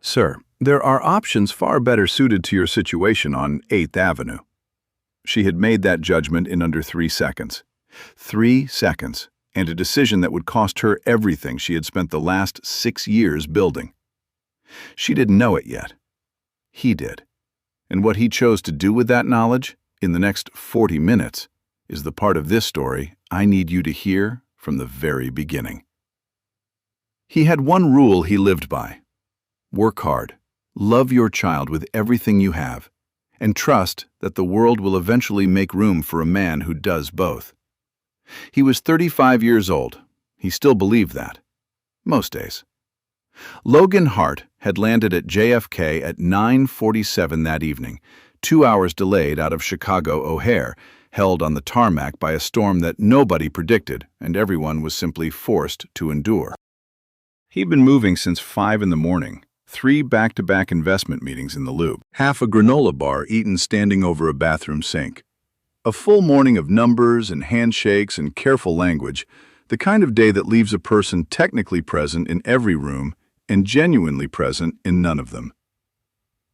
Sir, there are options far better suited to your situation on 8th Avenue. She had made that judgment in under 3 seconds. 3 seconds, and a decision that would cost her everything she had spent the last 6 years building. She didn't know it yet. He did. And what he chose to do with that knowledge, in the next 40 minutes, is the part of this story I need you to hear from the very beginning. He had one rule he lived by. Work hard, love your child with everything you have, and trust that the world will eventually make room for a man who does both. He was 35 years old. He still believed that. Most days. Logan Hart had landed at JFK at 9:47 that evening, 2 hours delayed out of Chicago O'Hare, held on the tarmac by a storm that nobody predicted and everyone was simply forced to endure. He'd been moving since 5 in the morning, 3 back-to-back investment meetings in the Loop, half a granola bar eaten standing over a bathroom sink. A full morning of numbers and handshakes and careful language, the kind of day that leaves a person technically present in every room and genuinely present in none of them.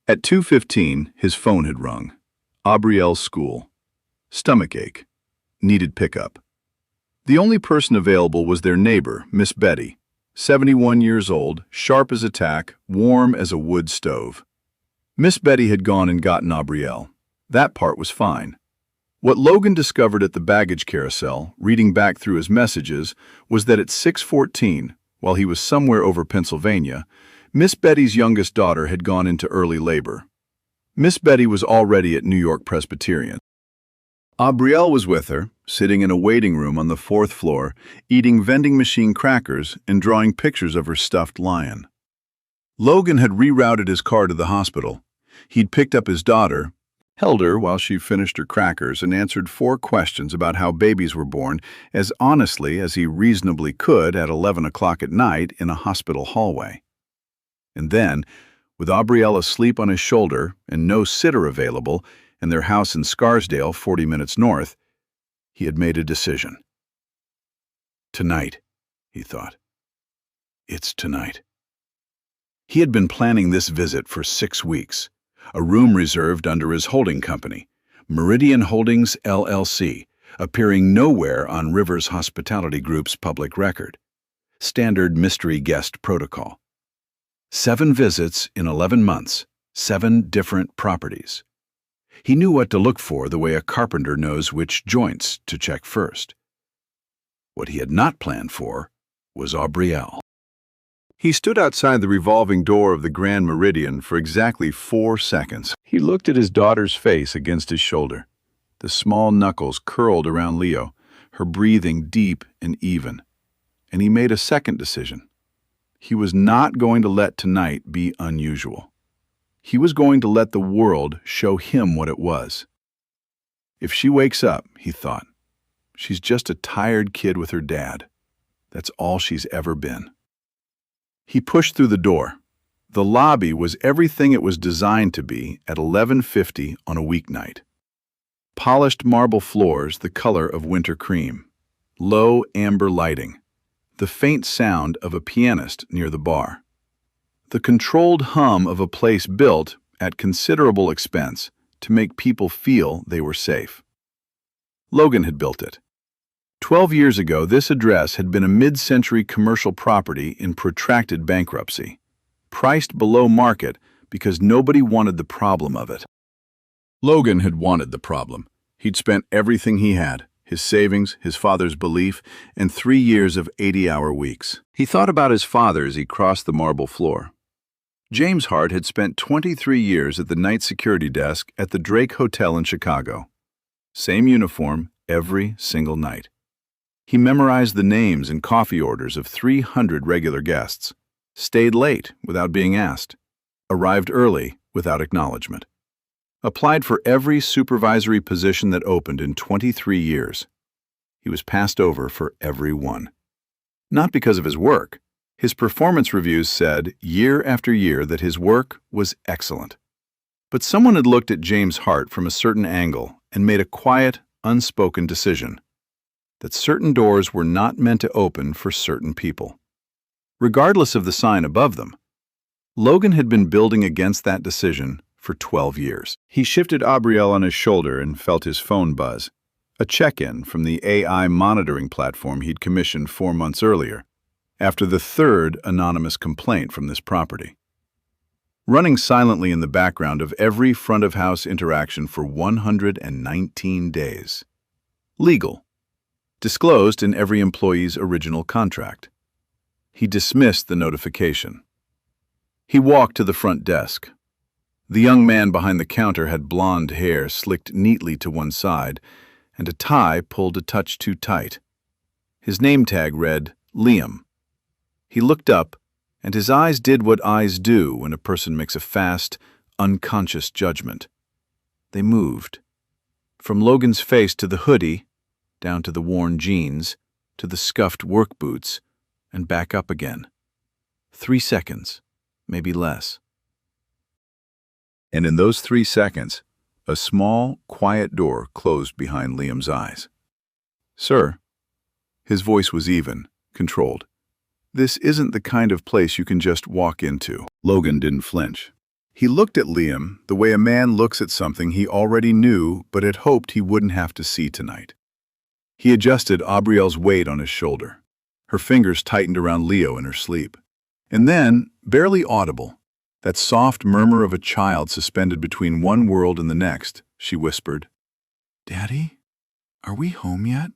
At 2:15, his phone had rung. Aubrielle's school. Stomachache. Needed pickup. The only person available was their neighbor, Miss Betty, 71 years old, sharp as a tack, warm as a wood stove. Miss Betty had gone and gotten Aubrielle. That part was fine. What Logan discovered at the baggage carousel, reading back through his messages, was that at 6:14, while he was somewhere over Pennsylvania, Miss Betty's youngest daughter had gone into early labor. Miss Betty was already at New York Presbyterian. Aubrielle was with her, sitting in a waiting room on the 4th floor, eating vending machine crackers and drawing pictures of her stuffed lion. Logan had rerouted his car to the hospital. He'd picked up his daughter, held her while she finished her crackers, and answered 4 questions about how babies were born as honestly as he reasonably could at 11 o'clock at night in a hospital hallway. And then, with Aubrielle asleep on his shoulder and no sitter available, and their house in Scarsdale 40 minutes north, he had made a decision. Tonight, he thought. It's tonight. He had been planning this visit for 6 weeks. A room reserved under his holding company, Meridian Holdings, LLC, appearing nowhere on Rivers Hospitality Group's public record. Standard mystery guest protocol. 7 visits in 11 months, 7 different properties. He knew what to look for the way a carpenter knows which joints to check first. What he had not planned for was Aubrielle. He stood outside the revolving door of the Grand Meridian for exactly 4 seconds. He looked at his daughter's face against his shoulder, the small knuckles curled around Leo, her breathing deep and even. And he made a second decision. He was not going to let tonight be unusual. He was going to let the world show him what it was. If she wakes up, he thought, she's just a tired kid with her dad. That's all she's ever been. He pushed through the door. The lobby was everything it was designed to be at 11:50 on a weeknight. Polished marble floors the color of winter cream. Low amber lighting. The faint sound of a pianist near the bar. The controlled hum of a place built, at considerable expense, to make people feel they were safe. Logan had built it. 12 years ago, this address had been a mid-century commercial property in protracted bankruptcy, priced below market because nobody wanted the problem of it. Logan had wanted the problem. He'd spent everything he had, his savings, his father's belief, and 3 years of 80-hour weeks. He thought about his father as he crossed the marble floor. James Hart had spent 23 years at the night security desk at the Drake Hotel in Chicago. Same uniform every single night. He memorized the names and coffee orders of 300 regular guests, stayed late without being asked, arrived early without acknowledgement, applied for every supervisory position that opened in 23 years. He was passed over for every one. Not because of his work. His performance reviews said year after year that his work was excellent. But someone had looked at James Hart from a certain angle and made a quiet, unspoken decision that certain doors were not meant to open for certain people, regardless of the sign above them. Logan had been building against that decision for 12 years. He shifted Aubrielle on his shoulder and felt his phone buzz. A check-in from the AI monitoring platform he'd commissioned 4 months earlier, after the third anonymous complaint from this property. Running silently in the background of every front-of-house interaction for 119 days. Legal. Disclosed in every employee's original contract. He dismissed the notification. He walked to the front desk. The young man behind the counter had blonde hair slicked neatly to one side, and a tie pulled a touch too tight. His name tag read, Liam. He looked up, and his eyes did what eyes do when a person makes a fast, unconscious judgment. They moved. From Logan's face to the hoodie, down to the worn jeans, to the scuffed work boots, and back up again. 3 seconds, maybe less. And in those 3 seconds, a small, quiet door closed behind Liam's eyes. "Sir." His voice was even, controlled. "This isn't the kind of place you can just walk into." Logan didn't flinch. He looked at Liam the way a man looks at something he already knew but had hoped he wouldn't have to see tonight. He adjusted Aubrielle's weight on his shoulder. Her fingers tightened around Leo in her sleep. And then, barely audible, that soft murmur of a child suspended between one world and the next, she whispered, "Daddy, are we home yet?"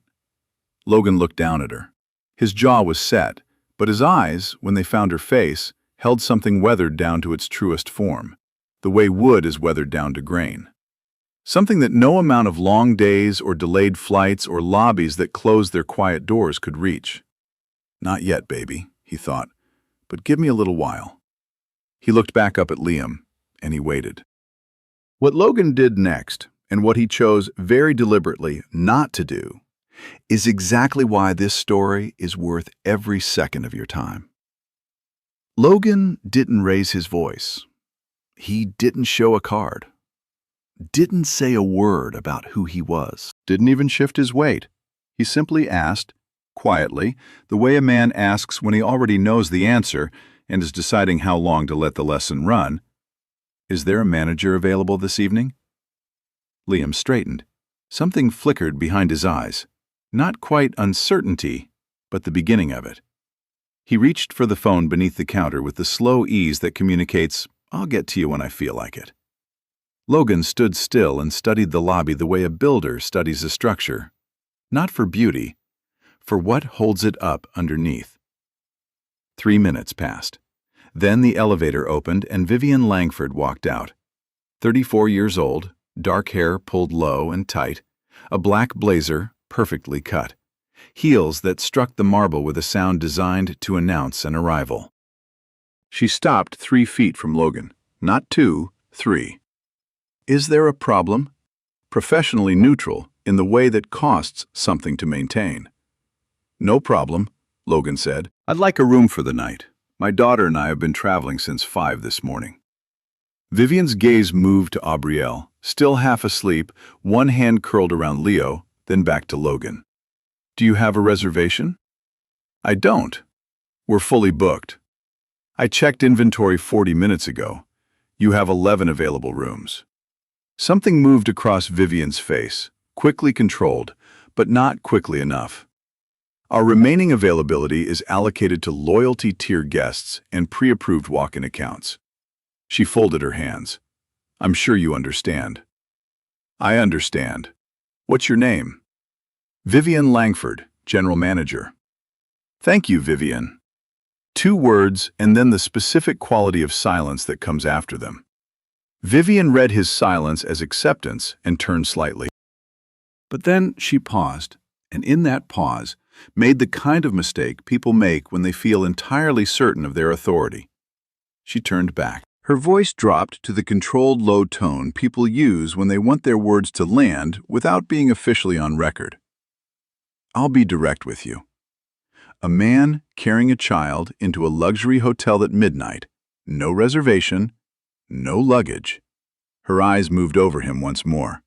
Logan looked down at her. His jaw was set, but his eyes, when they found her face, held something weathered down to its truest form, the way wood is weathered down to grain. Something that no amount of long days or delayed flights or lobbies that closed their quiet doors could reach. "Not yet, baby," he thought, "but give me a little while." He looked back up at Liam, and he waited. What Logan did next, and what he chose very deliberately not to do, is exactly why this story is worth every second of your time. Logan didn't raise his voice. He didn't show a card. Didn't say a word about who he was. Didn't even shift his weight. He simply asked, quietly, the way a man asks when he already knows the answer and is deciding how long to let the lesson run, "Is there a manager available this evening?" Liam straightened. Something flickered behind his eyes. Not quite uncertainty, but the beginning of it. He reached for the phone beneath the counter with the slow ease that communicates, "I'll get to you when I feel like it." Logan stood still and studied the lobby the way a builder studies a structure. Not for beauty, for what holds it up underneath. 3 minutes passed. Then the elevator opened and Vivian Langford walked out. 34 years old, dark hair pulled low and tight, a black blazer perfectly cut, heels that struck the marble with a sound designed to announce an arrival. She stopped 3 feet from Logan. Not 2, 3. "Is there a problem?" Professionally neutral in the way that costs something to maintain. "No problem," Logan said. "I'd like a room for the night. My daughter and I have been traveling since 5 this morning." Vivian's gaze moved to Aubrielle, still half asleep, one hand curled around Leo, then back to Logan. "Do you have a reservation?" "I don't. We're fully booked. I checked inventory 40 minutes ago. You have 11 available rooms." Something moved across Vivian's face, quickly controlled, but not quickly enough. "Our remaining availability is allocated to loyalty tier guests and pre-approved walk-in accounts." She folded her hands. "I'm sure you understand." "I understand. What's your name?" "Vivian Langford, General Manager." "Thank you, Vivian." 2 words and then the specific quality of silence that comes after them. Vivian read his silence as acceptance and turned slightly. But then she paused, and in that pause, made the kind of mistake people make when they feel entirely certain of their authority. She turned back. Her voice dropped to the controlled low tone people use when they want their words to land without being officially on record. "I'll be direct with you. A man carrying a child into a luxury hotel at midnight, no reservation, no luggage." Her eyes moved over him once more.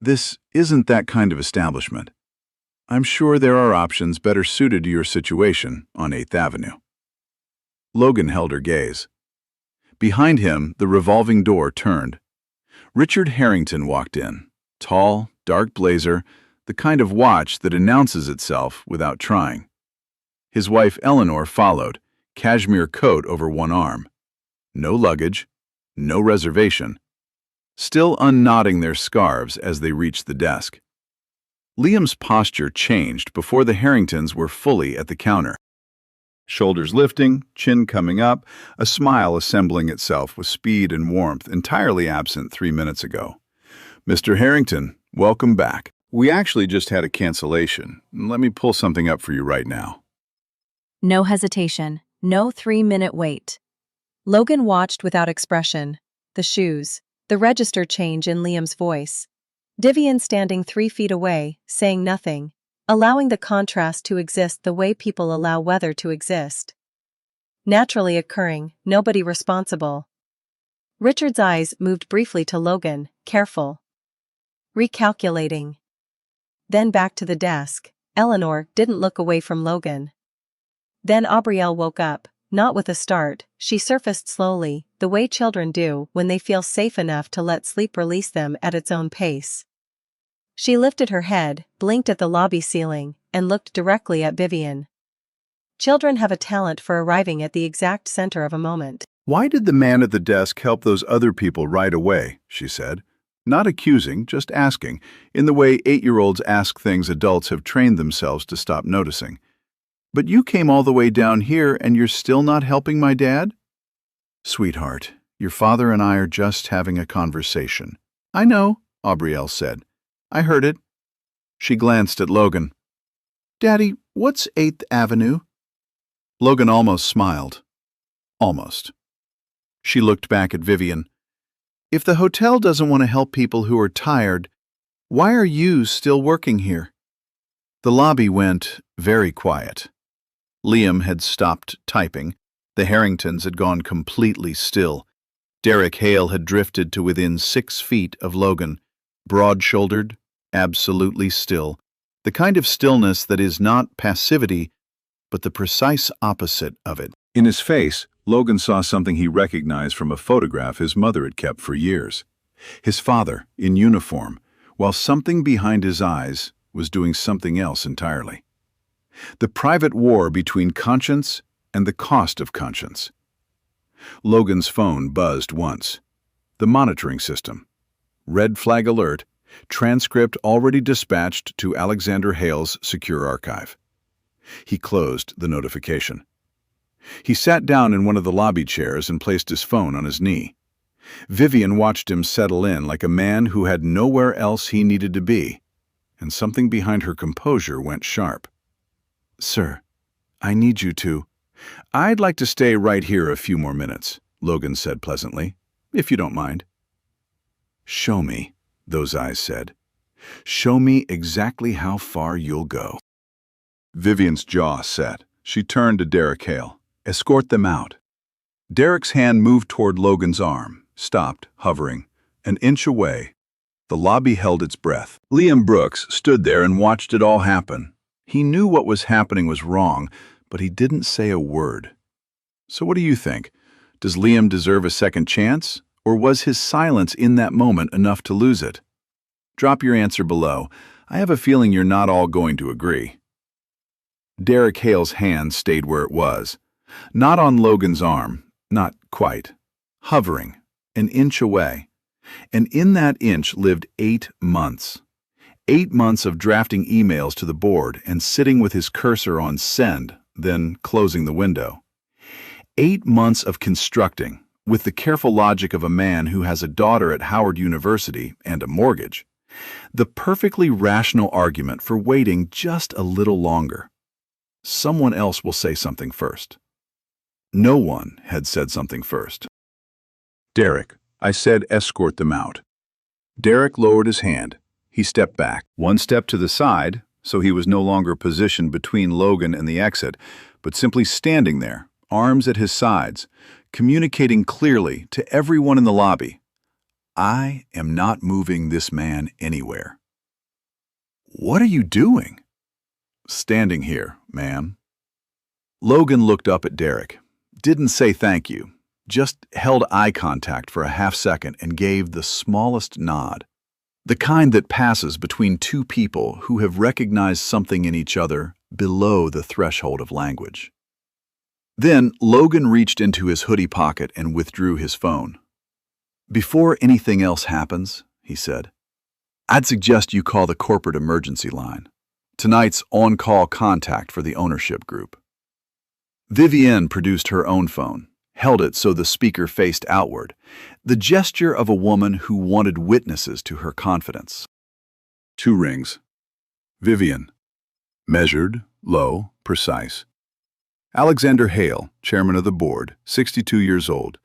"This isn't that kind of establishment. I'm sure there are options better suited to your situation on 8th Avenue. Logan held her gaze. Behind him, the revolving door turned. Richard Harrington walked in. Tall, dark blazer, the kind of watch that announces itself without trying. His wife Eleanor followed, cashmere coat over one arm. No luggage, no reservation. Still unknotting their scarves as they reached the desk. Liam's posture changed before the Harringtons were fully at the counter. Shoulders lifting, chin coming up, a smile assembling itself with speed and warmth entirely absent 3 minutes ago. "Mr. Harrington, welcome back. We actually just had a cancellation. Let me pull something up for you right now." No hesitation, no 3-minute wait. Logan watched without expression. The shoes, the register change in Liam's voice. Vivian standing 3 feet away, saying nothing, allowing the contrast to exist the way people allow weather to exist. Naturally occurring, nobody responsible. Richard's eyes moved briefly to Logan, careful. Recalculating. Then back to the desk. Eleanor didn't look away from Logan. Then Aubrielle woke up, not with a start. She surfaced slowly, the way children do when they feel safe enough to let sleep release them at its own pace. She lifted her head, blinked at the lobby ceiling, and looked directly at Vivian. Children have a talent for arriving at the exact center of a moment. "Why did the man at the desk help those other people right away?" she said. Not accusing, just asking, in the way 8-year-olds ask things adults have trained themselves to stop noticing. "But you came all the way down here and you're still not helping my dad?" "Sweetheart, your father and I are just having a conversation." "I know," Aubrielle said. "I heard it." She glanced at Logan. "Daddy, what's 8th Avenue?" Logan almost smiled. Almost. She looked back at Vivian. "If the hotel doesn't want to help people who are tired, why are you still working here?" The lobby went very quiet. Liam had stopped typing. The Harringtons had gone completely still. Derek Hale had drifted to within 6 feet of Logan, broad-shouldered, absolutely still, the kind of stillness that is not passivity, but the precise opposite of it. In his face, Logan saw something he recognized from a photograph his mother had kept for years. His father, in uniform, while something behind his eyes was doing something else entirely. The private war between conscience and the cost of conscience. Logan's phone buzzed once. The monitoring system. Red flag alert. Transcript already dispatched to Alexander Hale's secure archive. He closed the notification. He sat down in one of the lobby chairs and placed his phone on his knee. Vivian watched him settle in like a man who had nowhere else he needed to be, and something behind her composure went sharp. "Sir, I need you to—" "I'd like to stay right here a few more minutes," Logan said pleasantly, "if you don't mind." "Show me," those eyes said. "Show me exactly how far you'll go." Vivian's jaw set. She turned to Derek Hale. "Escort them out." Derek's hand moved toward Logan's arm, stopped, hovering. An inch away. The lobby held its breath. Liam Brooks stood there and watched it all happen. He knew what was happening was wrong, but he didn't say a word. So what do you think? Does Liam deserve a second chance? Or was his silence in that moment enough to lose it? Drop your answer below. I have a feeling you're not all going to agree. Derek Hale's hand stayed where it was. Not on Logan's arm, not quite. Hovering, an inch away. And in that inch lived 8 months. 8 months of drafting emails to the board and sitting with his cursor on send, then closing the window. 8 months of constructing, with the careful logic of a man who has a daughter at Howard University and a mortgage, the perfectly rational argument for waiting just a little longer. Someone else will say something first. No one had said something first. "Derek, I said escort them out." Derek lowered his hand. He stepped back, 1 step to the side, so he was no longer positioned between Logan and the exit, but simply standing there, arms at his sides, communicating clearly to everyone in the lobby. "I am not moving this man anywhere." "What are you doing?" "Standing here, ma'am." Logan looked up at Derek. Didn't say thank you. just held eye contact for a half-second and gave the smallest nod. The kind that passes between two people who have recognized something in each other below the threshold of language. Then Logan reached into his hoodie pocket and withdrew his phone. "Before anything else happens," he said, "I'd suggest you call the corporate emergency line. Tonight's on-call contact for the ownership group." Vivienne produced her own phone, held it so the speaker faced outward, the gesture of a woman who wanted witnesses to her confidence. 2 rings. Vivienne. Measured, low, precise. Alexander Hale, chairman of the board, 62 years old,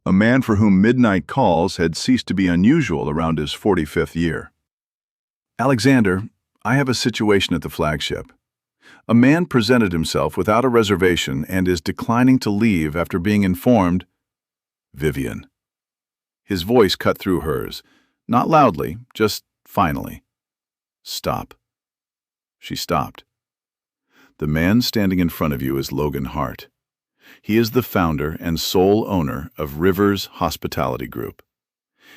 a man for whom midnight calls had ceased to be unusual around his 45th year. "Alexander, I have a situation at the flagship. A man presented himself without a reservation and is declining to leave after being informed—" Vivienne. His voice cut through hers, not loudly, just finally. "Stop." She stopped. "The man standing in front of you is Logan Hart. He is the founder and sole owner of Rivers Hospitality Group.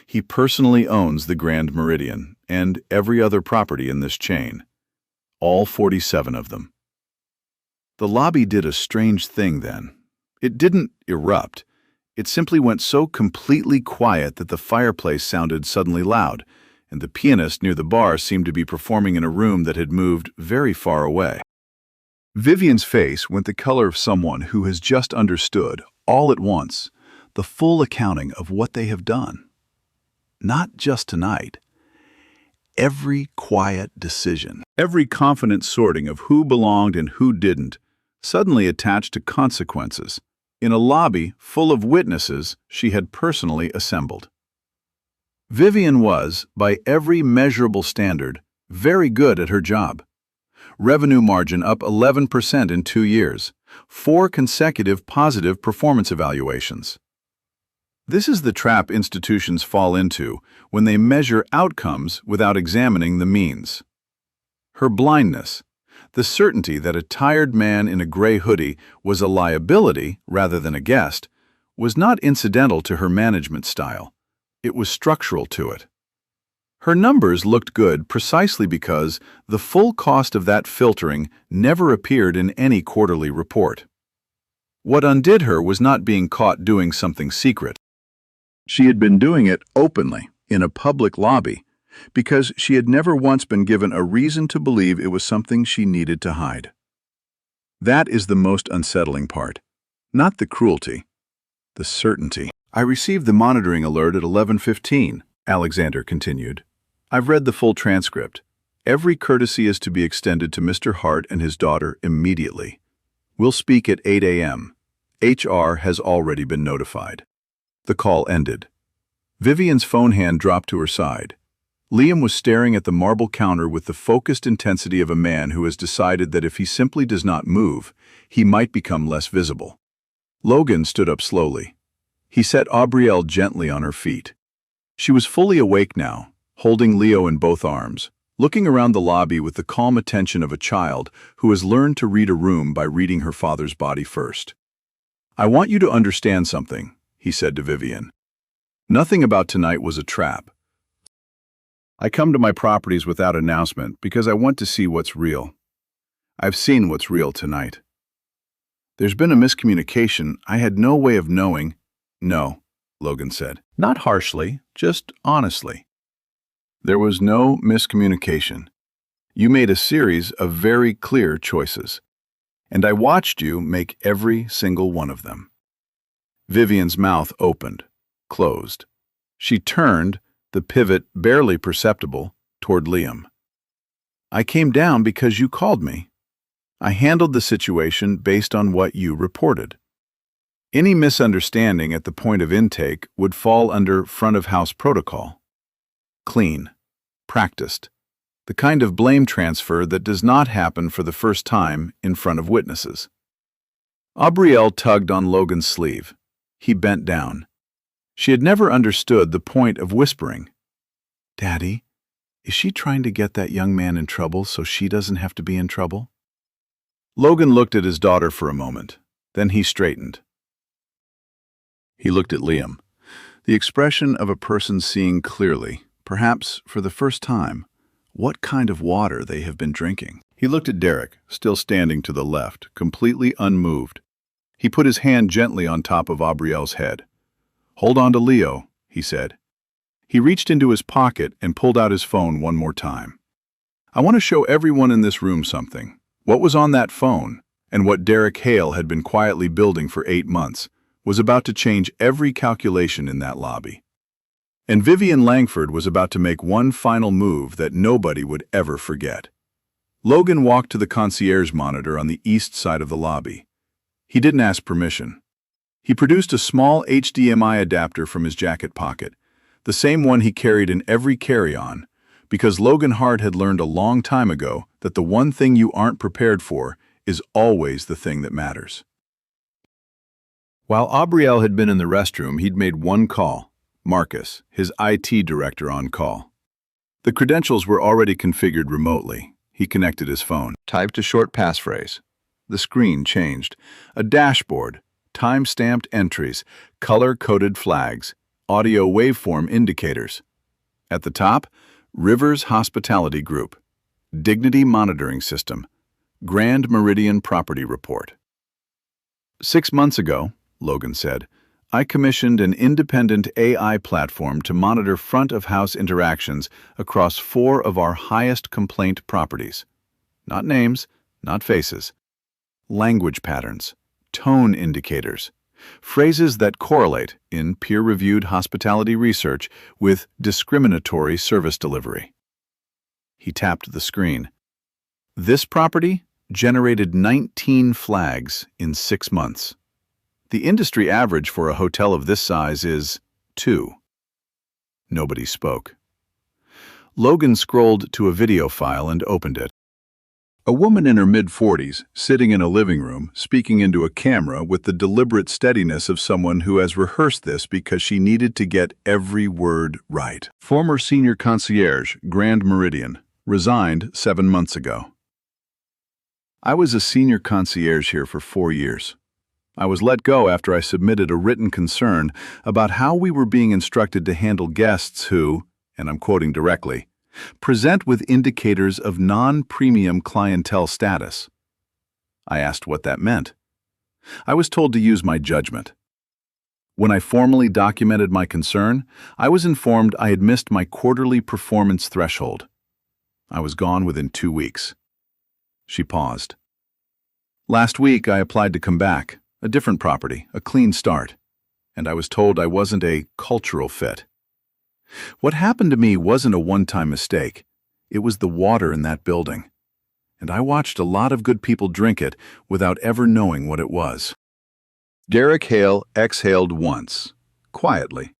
He personally owns the Grand Meridian and every other property in this chain, all 47 of them." The lobby did a strange thing then. It didn't erupt. It simply went so completely quiet that the fireplace sounded suddenly loud, and the pianist near the bar seemed to be performing in a room that had moved very far away. Vivienne's face went the color of someone who has just understood, all at once, the full accounting of what they have done. Not just tonight. Every quiet decision, every confident sorting of who belonged and who didn't, suddenly attached to consequences, in a lobby full of witnesses she had personally assembled. Vivienne was, by every measurable standard, very good at her job. Revenue margin up 11% in 2 years, 4 consecutive positive performance evaluations. This is the trap institutions fall into when they measure outcomes without examining the means. Her blindness, the certainty that a tired man in a gray hoodie was a liability rather than a guest, was not incidental to her management style. It was structural to it. Her numbers looked good precisely because the full cost of that filtering never appeared in any quarterly report. What undid her was not being caught doing something secret. She had been doing it openly, in a public lobby, because she had never once been given a reason to believe it was something she needed to hide. That is the most unsettling part. Not the cruelty, the certainty. "I received the monitoring alert at 11:15, Alexander continued. "I've read the full transcript. Every courtesy is to be extended to Mr. Hart and his daughter immediately. We'll speak at 8 a.m. HR has already been notified." The call ended. Vivienne's phone hand dropped to her side. Liam was staring at the marble counter with the focused intensity of a man who has decided that if he simply does not move, he might become less visible. Logan stood up slowly. He set Aubrielle gently on her feet. She was fully awake now, holding Leo in both arms, looking around the lobby with the calm attention of a child who has learned to read a room by reading her father's body first. "I want you to understand something," he said to Vivienne. "Nothing about tonight was a trap. I come to my properties without announcement because I want to see what's real. I've seen what's real tonight. There's been a miscommunication. I had no way of knowing." "No," Logan said. Not harshly, just honestly. "There was no miscommunication. You made a series of very clear choices, and I watched you make every single one of them." Vivienne's mouth opened, closed. She turned, the pivot barely perceptible, toward Liam. "I came down because you called me. I handled the situation based on what you reported. Any misunderstanding at the point of intake would fall under front-of-house protocol. Clean, practiced, the kind of blame transfer that does not happen for the first time in front of witnesses." Aubrielle tugged on Logan's sleeve. He bent down. She had never understood the point of whispering. "Daddy, is she trying to get that young man in trouble so she doesn't have to be in trouble?" Logan looked at his daughter for a moment. Then he straightened. He looked at Liam, the expression of a person seeing clearly, perhaps for the first time, what kind of water they have been drinking. He looked at Derek, still standing to the left, completely unmoved. He put his hand gently on top of Aubrielle's head. "Hold on to Leo," he said. He reached into his pocket and pulled out his phone one more time. "I want to show everyone in this room something. What was on that phone, and what Derek Hale had been quietly building for 8 months, was about to change every calculation in that lobby. And Vivian Langford was about to make one final move that nobody would ever forget." Logan walked to the concierge monitor on the east side of the lobby. He didn't ask permission. He produced a small HDMI adapter from his jacket pocket, the same one he carried in every carry-on, because Logan Hart had learned a long time ago that the one thing you aren't prepared for is always the thing that matters. While Aubrielle had been in the restroom, he'd made one call. Marcus, his IT director, on call. The credentials were already configured remotely. He connected his phone, typed a short passphrase. The screen changed. A dashboard, time-stamped entries, color-coded flags, audio waveform indicators. At the top, Rivers Hospitality Group, Dignity Monitoring System, Grand Meridian Property Report. 6 months ago, Logan said, I commissioned an independent AI platform to monitor front-of-house interactions across 4 of our highest complaint properties. Not names, not faces. Language patterns, tone indicators, phrases that correlate, in peer-reviewed hospitality research, with discriminatory service delivery. He tapped the screen. This property generated 19 flags in 6 months. The industry average for a hotel of this size is 2. Nobody spoke. Logan scrolled to a video file and opened it. A woman in her mid-40s, sitting in a living room, speaking into a camera with the deliberate steadiness of someone who has rehearsed this because she needed to get every word right. Former senior concierge, Grand Meridian, resigned 7 months ago. I was a senior concierge here for 4 years. I was let go after I submitted a written concern about how we were being instructed to handle guests who, and I'm quoting directly, present with indicators of non-premium clientele status. I asked what that meant. I was told to use my judgment. When I formally documented my concern, I was informed I had missed my quarterly performance threshold. I was gone within 2 weeks. She paused. Last week, I applied to come back. A different property, a clean start, and I was told I wasn't a cultural fit. What happened to me wasn't a one-time mistake. It was the water in that building, and I watched a lot of good people drink it without ever knowing what it was. Derek Hale exhaled once, quietly.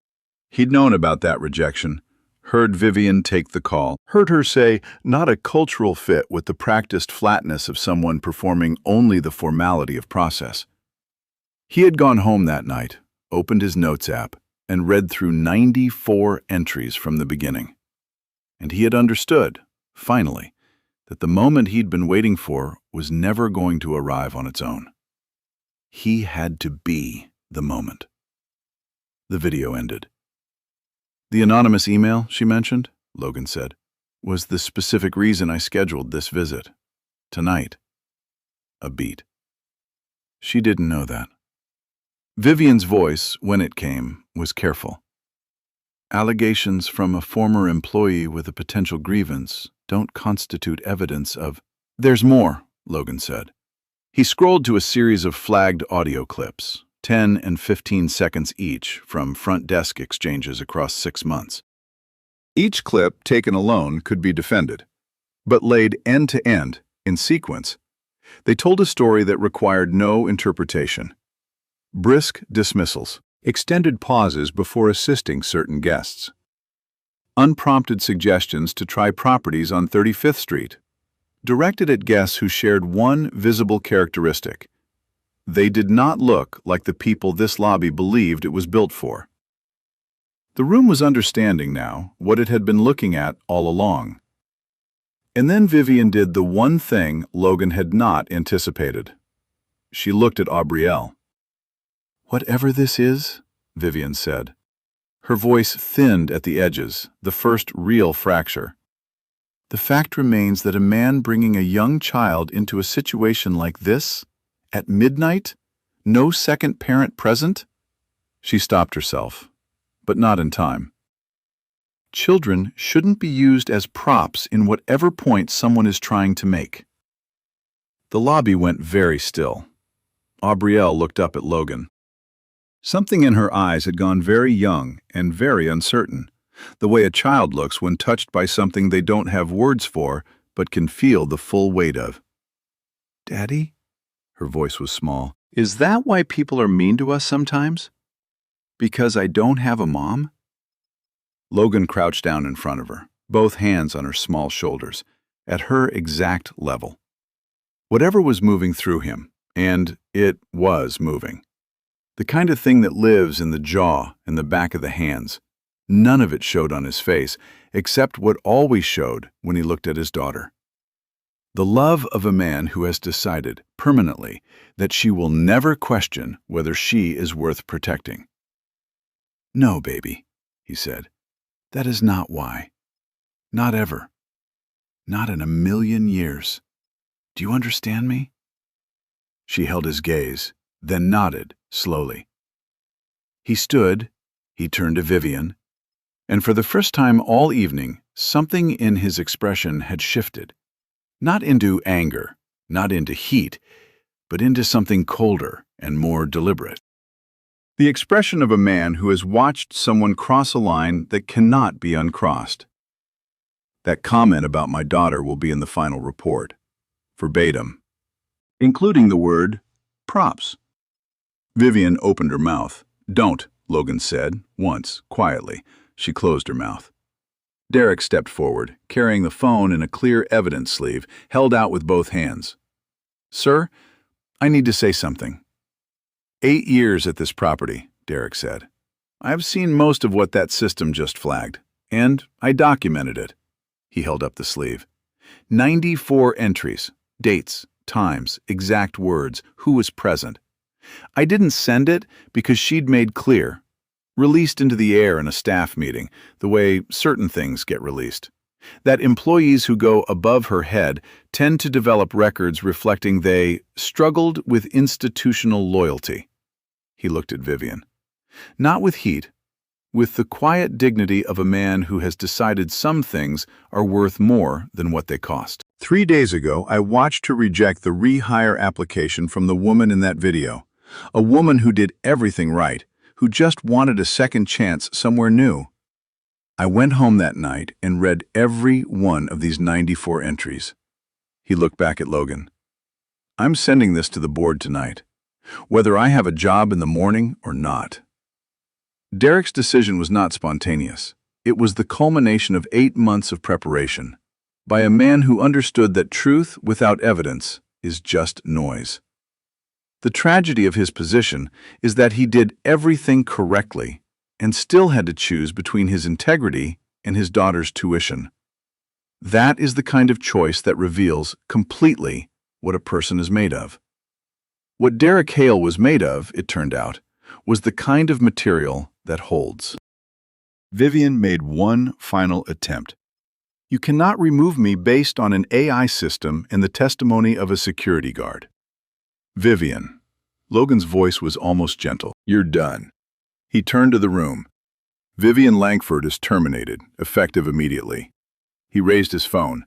He'd known about that rejection, heard Vivian take the call, heard her say not a cultural fit with the practiced flatness of someone performing only the formality of process. He had gone home that night, opened his notes app, and read through 94 entries from the beginning. And he had understood, finally, that the moment he'd been waiting for was never going to arrive on its own. He had to be the moment. The video ended. The anonymous email she mentioned, Logan said, was the specific reason I scheduled this visit. Tonight. A beat. She didn't know that. Vivian's voice, when it came, was careful. Allegations from a former employee with a potential grievance don't constitute evidence of... There's more, Logan said. He scrolled to a series of flagged audio clips, 10 and 15 seconds each, from front desk exchanges across 6 months. Each clip, taken alone, could be defended, but laid end to end, in sequence, they told a story that required no interpretation. Brisk dismissals, extended pauses before assisting certain guests. Unprompted suggestions to try properties on 35th Street, directed at guests who shared one visible characteristic. They did not look like the people this lobby believed it was built for. The room was understanding now what it had been looking at all along. And then Vivian did the one thing Logan had not anticipated. She looked at Aubrielle. Whatever this is, Vivian said. Her voice thinned at the edges, the first real fracture. The fact remains that a man bringing a young child into a situation like this, at midnight, no second parent present? She stopped herself, but not in time. Children shouldn't be used as props in whatever point someone is trying to make. The lobby went very still. Aubrielle looked up at Logan. Something in her eyes had gone very young and very uncertain, the way a child looks when touched by something they don't have words for but can feel the full weight of. "Daddy?" Her voice was small. "Is that why people are mean to us sometimes? Because I don't have a mom?" Logan crouched down in front of her, both hands on her small shoulders, at her exact level. Whatever was moving through him, and it was moving. The kind of thing that lives in the jaw and the back of the hands. None of it showed on his face, except what always showed when he looked at his daughter. The love of a man who has decided, permanently, that she will never question whether she is worth protecting. "No, baby," he said. "That is not why. Not ever. Not in a million years. Do you understand me?" She held his gaze, then nodded, slowly. He stood, he turned to Vivian, and for the first time all evening, something in his expression had shifted. Not into anger, not into heat, but into something colder and more deliberate. The expression of a man who has watched someone cross a line that cannot be uncrossed. That comment about my daughter will be in the final report, verbatim, including the word props. Vivian opened her mouth. "Don't," Logan said, once, quietly. She closed her mouth. Derek stepped forward, carrying the phone in a clear evidence sleeve, held out with both hands. "Sir, I need to say something." 8 years at this property, Derek said. "I've seen most of what that system just flagged, and I documented it." He held up the sleeve. 94 entries, dates, times, exact words, who was present. I didn't send it because she'd made clear, released into the air in a staff meeting, the way certain things get released, that employees who go above her head tend to develop records reflecting they struggled with institutional loyalty. He looked at Vivian. Not with heat, with the quiet dignity of a man who has decided some things are worth more than what they cost. 3 days ago, I watched her reject the rehire application from the woman in that video, a woman who did everything right, who just wanted a second chance somewhere new. I went home that night and read every one of these 94 entries. He looked back at Logan. "I'm sending this to the board tonight, whether I have a job in the morning or not." Derek's decision was not spontaneous. It was the culmination of 8 months of preparation, by a man who understood that truth without evidence is just noise. The tragedy of his position is that he did everything correctly and still had to choose between his integrity and his daughter's tuition. That is the kind of choice that reveals completely what a person is made of. What Derek Hale was made of, it turned out, was the kind of material that holds. Vivian made one final attempt. "You cannot remove me based on an AI system and the testimony of a security guard." "Vivian." Logan's voice was almost gentle. "You're done." He turned to the room. "Vivian Langford is terminated, effective immediately." He raised his phone.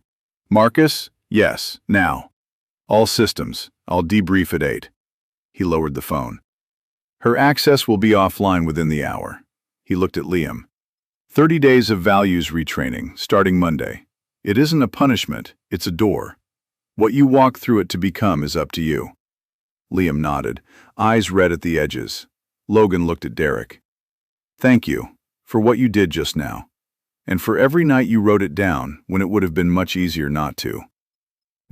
"Marcus? Yes, now. All systems. I'll debrief at 8. He lowered the phone. "Her access will be offline within the hour." He looked at Liam. 30 days of values retraining, starting Monday. It isn't a punishment, it's a door. What you walk through it to become is up to you." Liam nodded, eyes red at the edges. Logan looked at Derek. "Thank you for what you did just now, and for every night you wrote it down when it would have been much easier not to."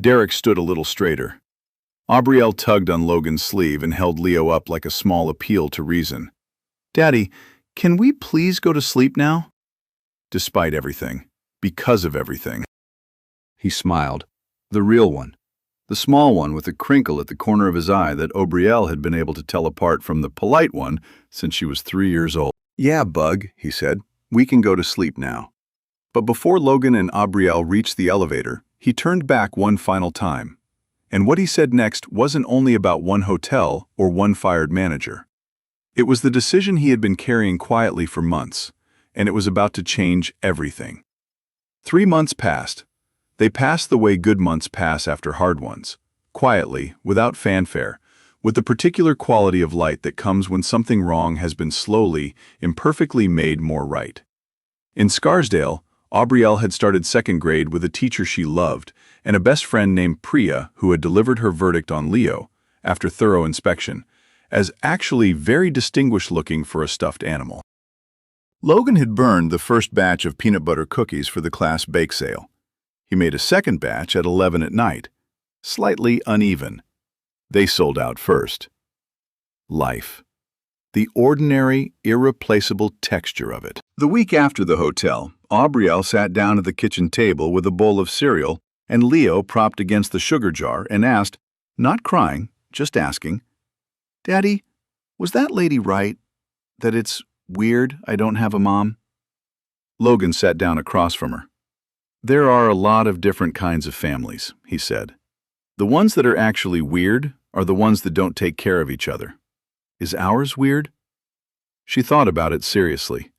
Derek stood a little straighter. Aubrielle tugged on Logan's sleeve and held Leo up like a small appeal to reason. "Daddy, can we please go to sleep now?" "Despite everything, because of everything." He smiled. "The real one. The small one with a crinkle at the corner of his eye that Aubrielle had been able to tell apart from the polite one since she was 3 years old. "Yeah, Bug," he said. "We can go to sleep now." But before Logan and Aubrielle reached the elevator, he turned back one final time. And what he said next wasn't only about one hotel or one fired manager. It was the decision he had been carrying quietly for months, and it was about to change everything. 3 months passed. They passed the way good months pass after hard ones, quietly, without fanfare, with the particular quality of light that comes when something wrong has been slowly, imperfectly made more right. In Scarsdale, Aubrielle had started second grade with a teacher she loved and a best friend named Priya who had delivered her verdict on Leo, after thorough inspection, as actually very distinguished looking for a stuffed animal. Logan had burned the first batch of peanut butter cookies for the class bake sale. He made a second batch at 11 at night, slightly uneven. They sold out first. Life. The ordinary, irreplaceable texture of it. The week after the hotel, Aubrielle sat down at the kitchen table with a bowl of cereal and Leo propped against the sugar jar and asked, not crying, just asking, "Daddy, was that lady right? That it's weird I don't have a mom?" Logan sat down across from her. "There are a lot of different kinds of families," he said. "The ones that are actually weird are the ones that don't take care of each other. Is ours weird?" She thought about it seriously.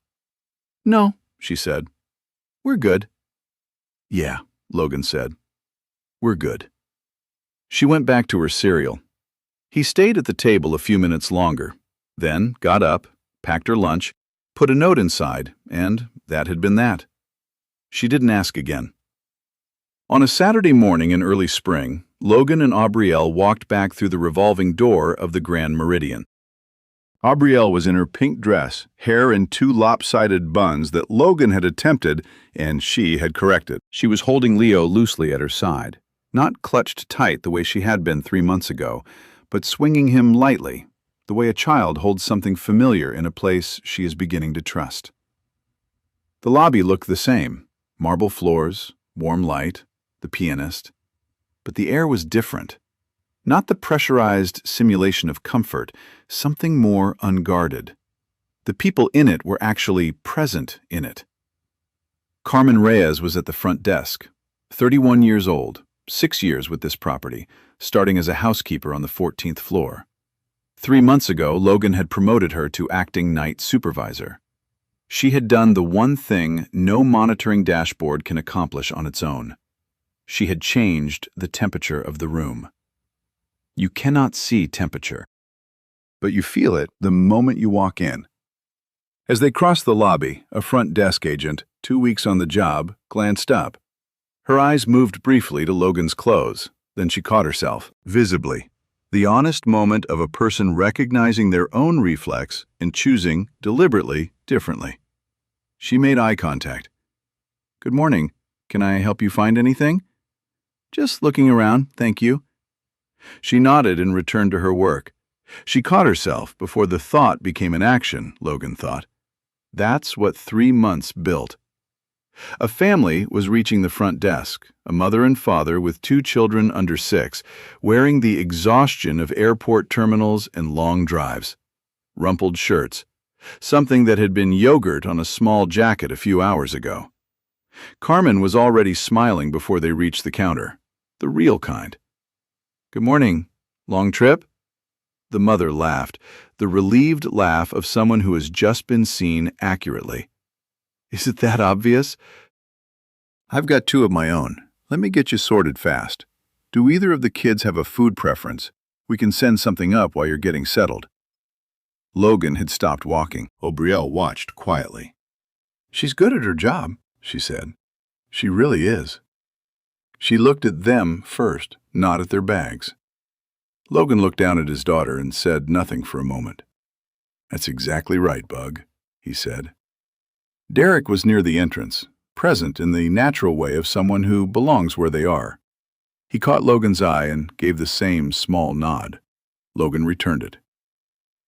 "No," she said. "We're good." "Yeah," Logan said. "We're good." She went back to her cereal. He stayed at the table a few minutes longer, then got up, packed her lunch, put a note inside, and that had been that. She didn't ask again. On a Saturday morning in early spring, Logan and Aubrielle walked back through the revolving door of the Grand Meridian. Aubrielle was in her pink dress, hair in 2 lopsided buns that Logan had attempted and she had corrected. She was holding Leo loosely at her side, not clutched tight the way she had been 3 months ago, but swinging him lightly, the way a child holds something familiar in a place she is beginning to trust. The lobby looked the same: marble floors, warm light, the pianist. But the air was different. Not the pressurized simulation of comfort, something more unguarded. The people in it were actually present in it. Carmen Reyes was at the front desk, 31 years old, 6 years with this property, starting as a housekeeper on the 14th floor. 3 months ago, Logan had promoted her to acting night supervisor. She had done the one thing no monitoring dashboard can accomplish on its own. She had changed the temperature of the room. You cannot see temperature, but you feel it the moment you walk in. As they crossed the lobby, a front desk agent, 2 weeks on the job, glanced up. Her eyes moved briefly to Logan's clothes, then she caught herself, visibly. The honest moment of a person recognizing their own reflex and choosing, deliberately, differently. She made eye contact. "Good morning. Can I help you find anything?" "Just looking around, thank you." She nodded and returned to her work. She caught herself before the thought became an action, Logan thought. That's what 3 months built. A family was reaching the front desk, a mother and father with 2 children under 6, wearing the exhaustion of airport terminals and long drives. Rumpled shirts, something that had been yogurt on a small jacket a few hours ago. Carmen was already smiling before they reached the counter, the real kind. "Good morning. Long trip?" The mother laughed, the relieved laugh of someone who has just been seen accurately. "Is it that obvious?" "I've got 2 of my own. Let me get you sorted fast. Do either of the kids have a food preference? We can send something up while you're getting settled." Logan had stopped walking. Aubrielle watched quietly. "She's good at her job," she said. "She really is." She looked at them first, not at their bags. Logan looked down at his daughter and said nothing for a moment. "That's exactly right, Bug," he said. Derek was near the entrance, present in the natural way of someone who belongs where they are. He caught Logan's eye and gave the same small nod. Logan returned it.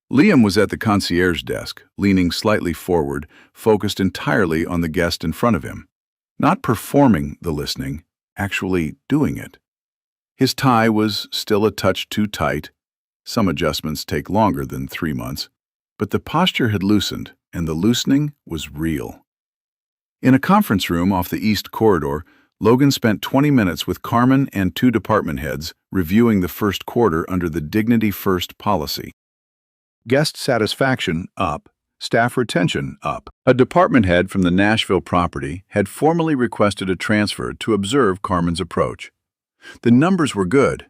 Liam was at the concierge desk, leaning slightly forward, focused entirely on the guest in front of him. Not performing the listening, actually doing it. His tie was still a touch too tight. Some adjustments take longer than 3 months. But the posture had loosened, and the loosening was real. In a conference room off the East Corridor, Logan spent 20 minutes with Carmen and 2 department heads reviewing the first quarter under the Dignity First policy. Guest satisfaction up, staff retention up. A department head from the Nashville property had formally requested a transfer to observe Carmen's approach. The numbers were good,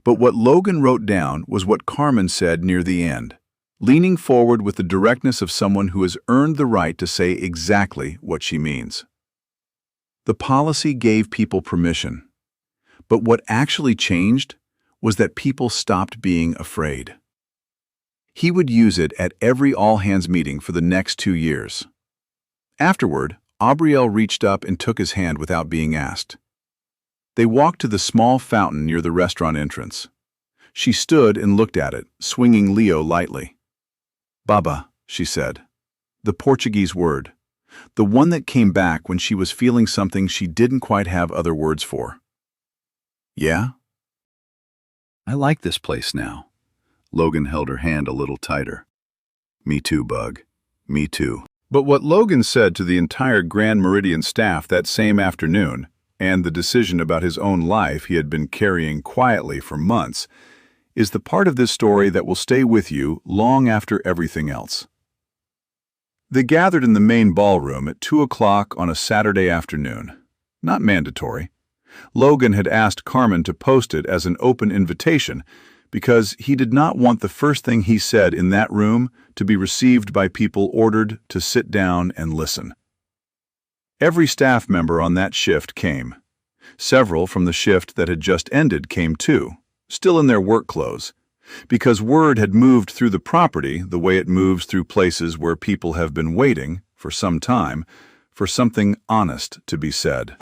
but what Logan wrote down was what Carmen said near the end, leaning forward with the directness of someone who has earned the right to say exactly what she means. The policy gave people permission, but what actually changed was that people stopped being afraid. He would use it at every all-hands meeting for the next 2 years. Afterward, Aubrielle reached up and took his hand without being asked. They walked to the small fountain near the restaurant entrance. She stood and looked at it, swinging Leo lightly. "Baba," she said, the Portuguese word, the one that came back when she was feeling something she didn't quite have other words for. "Yeah?" "I like this place now." Logan held her hand a little tighter. "Me too, Bug. Me too." But what Logan said to the entire Grand Meridian staff that same afternoon, and the decision about his own life he had been carrying quietly for months, is the part of this story that will stay with you long after everything else. They gathered in the main ballroom at 2 o'clock on a Saturday afternoon. Not mandatory. Logan had asked Carmen to post it as an open invitation because he did not want the first thing he said in that room to be received by people ordered to sit down and listen. Every staff member on that shift came. Several from the shift that had just ended came too, still in their work clothes, because word had moved through the property the way it moves through places where people have been waiting, for some time, for something honest to be said.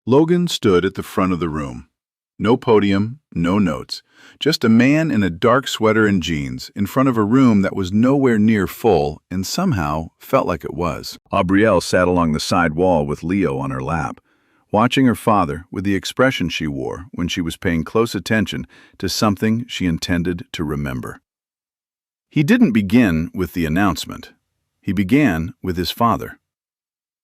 Logan stood at the front of the room. No podium, no notes, just a man in a dark sweater and jeans in front of a room that was nowhere near full and somehow felt like it was. Aubrielle sat along the side wall with Leo on her lap, watching her father with the expression she wore when she was paying close attention to something she intended to remember. He didn't begin with the announcement. He began with his father.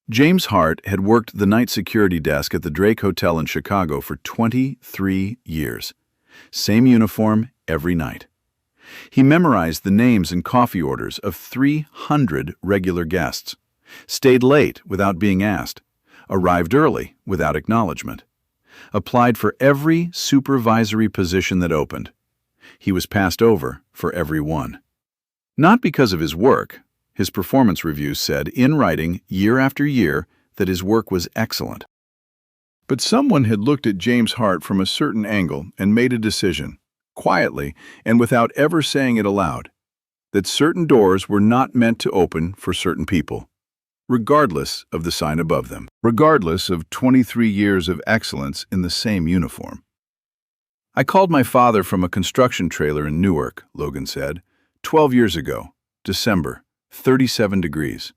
James Hart had worked the night security desk at the Drake Hotel in Chicago for 23 years. Same uniform every night. He memorized the names and coffee orders of 300 regular guests, stayed late without being asked, arrived early without acknowledgement, applied for every supervisory position that opened. He was passed over for every one. Not because of his work. His performance reviews said, in writing, year after year, that his work was excellent. But someone had looked at James Hart from a certain angle and made a decision, quietly and without ever saying it aloud, that certain doors were not meant to open for certain people, regardless of the sign above them, regardless of 23 years of excellence in the same uniform. "I called my father from a construction trailer in Newark," Logan said, 12 years ago, December. 37 degrees.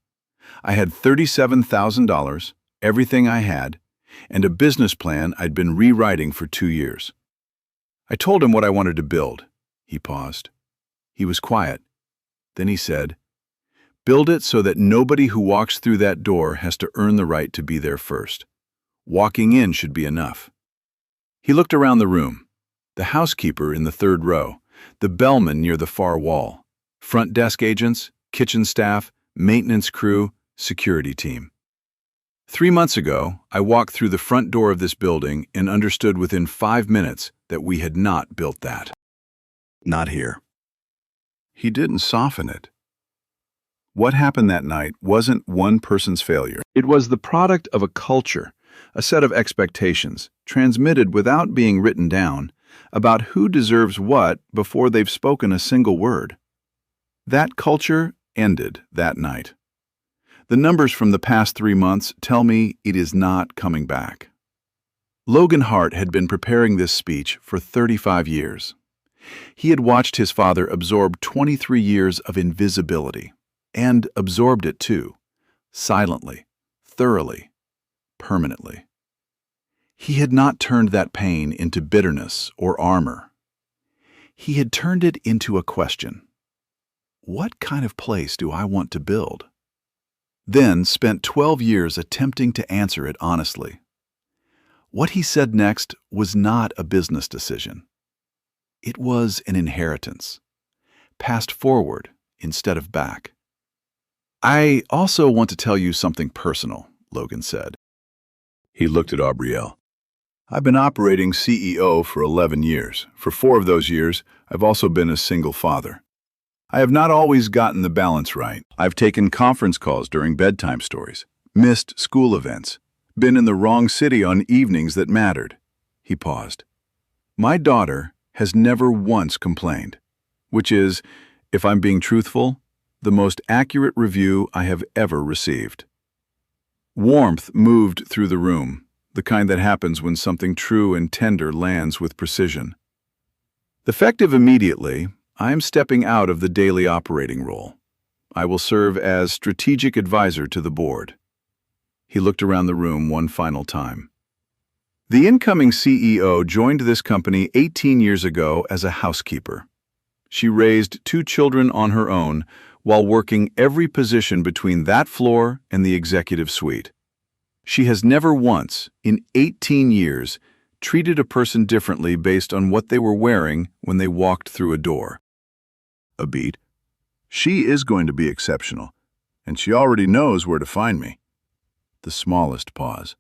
I had $37,000, everything I had, and a business plan I'd been rewriting for 2 years. I told him what I wanted to build. He paused. He was quiet. Then he said, "Build it so that nobody who walks through that door has to earn the right to be there first. Walking in should be enough." He looked around the room. The housekeeper in the 3rd row, the bellman near the far wall, front desk agents, kitchen staff, maintenance crew, security team. 3 months ago, I walked through the front door of this building and understood within 5 minutes that we had not built that. Not here. He didn't soften it. What happened that night wasn't one person's failure. It was the product of a culture, a set of expectations, transmitted without being written down, about who deserves what before they've spoken a single word. That culture ended that night. The numbers from the past 3 months tell me it is not coming back. Logan Hart had been preparing this speech for 35 years. He had watched his father absorb 23 years of invisibility, and absorbed it too, silently, thoroughly, permanently. He had not turned that pain into bitterness or armor. He had turned it into a question. What kind of place do I want to build? Then spent 12 years attempting to answer it honestly. What he said next was not a business decision. It was an inheritance, passed forward instead of back. I also want to tell you something personal, Logan said. He looked at Aubrielle. I've been operating CEO for 11 years. For 4 of those years, I've also been a single father. I have not always gotten the balance right. I've taken conference calls during bedtime stories, missed school events, been in the wrong city on evenings that mattered. He paused. My daughter has never once complained, which is, if I'm being truthful, the most accurate review I have ever received. Warmth moved through the room, the kind that happens when something true and tender lands with precision. Effective immediately, I am stepping out of the daily operating role. I will serve as strategic advisor to the board. He looked around the room one final time. The incoming CEO joined this company 18 years ago as a housekeeper. She raised 2 children on her own while working every position between that floor and the executive suite. She has never once, in 18 years, treated a person differently based on what they were wearing when they walked through a door. A beat. She is going to be exceptional, and she already knows where to find me. The smallest pause.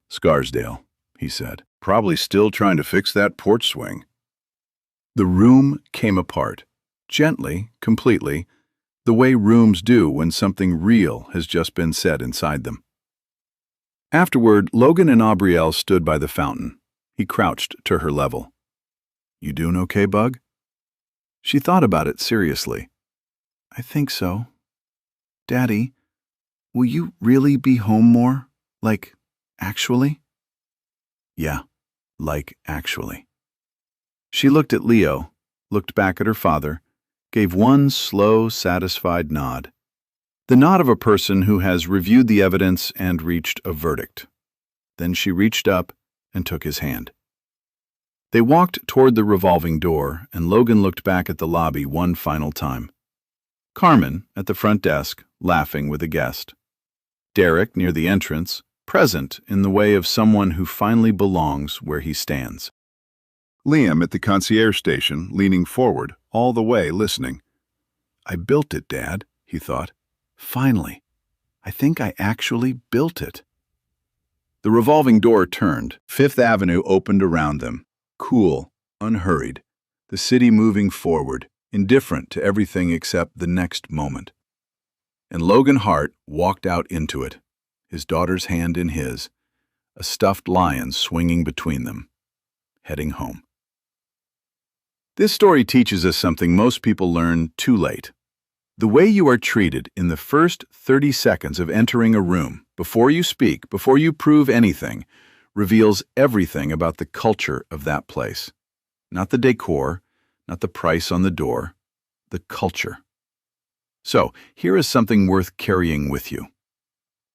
Scarsdale, he said, probably still trying to fix that porch swing. The room came apart, gently, completely, the way rooms do when something real has just been said inside them. Afterward, Logan and Aubrielle stood by the fountain. He crouched to her level. You doing okay, Bug? She thought about it seriously. I think so. Daddy, will you really be home more? Like, actually? Yeah, like actually. She looked at Leo, looked back at her father, gave one slow, satisfied nod. The nod of a person who has reviewed the evidence and reached a verdict. Then she reached up and took his hand. They walked toward the revolving door, and Logan looked back at the lobby one final time. Carmen, at the front desk, laughing with a guest. Derek, near the entrance, present in the way of someone who finally belongs where he stands. Liam at the concierge station, leaning forward, all the way listening. I built it, Dad, he thought. Finally. I think I actually built it. The revolving door turned. Fifth Avenue opened around them. Cool, unhurried. The city moving forward, indifferent to everything except the next moment. And Logan Hart walked out into it, his daughter's hand in his, a stuffed lion swinging between them, heading home. This story teaches us something most people learn too late. The way you are treated in the first 30 seconds of entering a room, before you speak, before you prove anything, reveals everything about the culture of that place. Not the decor, not the price on the door, the culture. So, here is something worth carrying with you.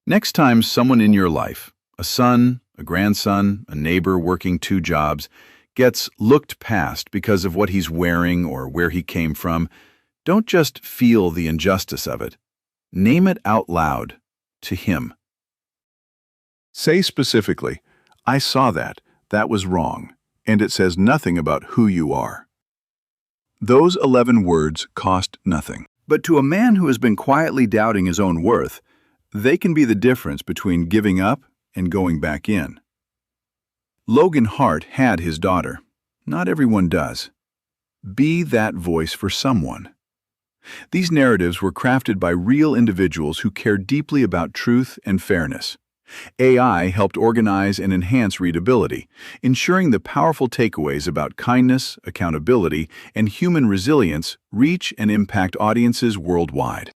Next time someone in your life, a son, a grandson, a neighbor working 2 jobs, gets looked past because of what he's wearing or where he came from, don't just feel the injustice of it. Name it out loud to him. Say specifically, I saw that, that was wrong, and it says nothing about who you are. Those 11 words cost nothing. But to a man who has been quietly doubting his own worth, they can be the difference between giving up and going back in. Logan Hart had his daughter. Not everyone does. Be that voice for someone. These narratives were crafted by real individuals who care deeply about truth and fairness. AI helped organize and enhance readability, ensuring the powerful takeaways about kindness, accountability, and human resilience reach and impact audiences worldwide.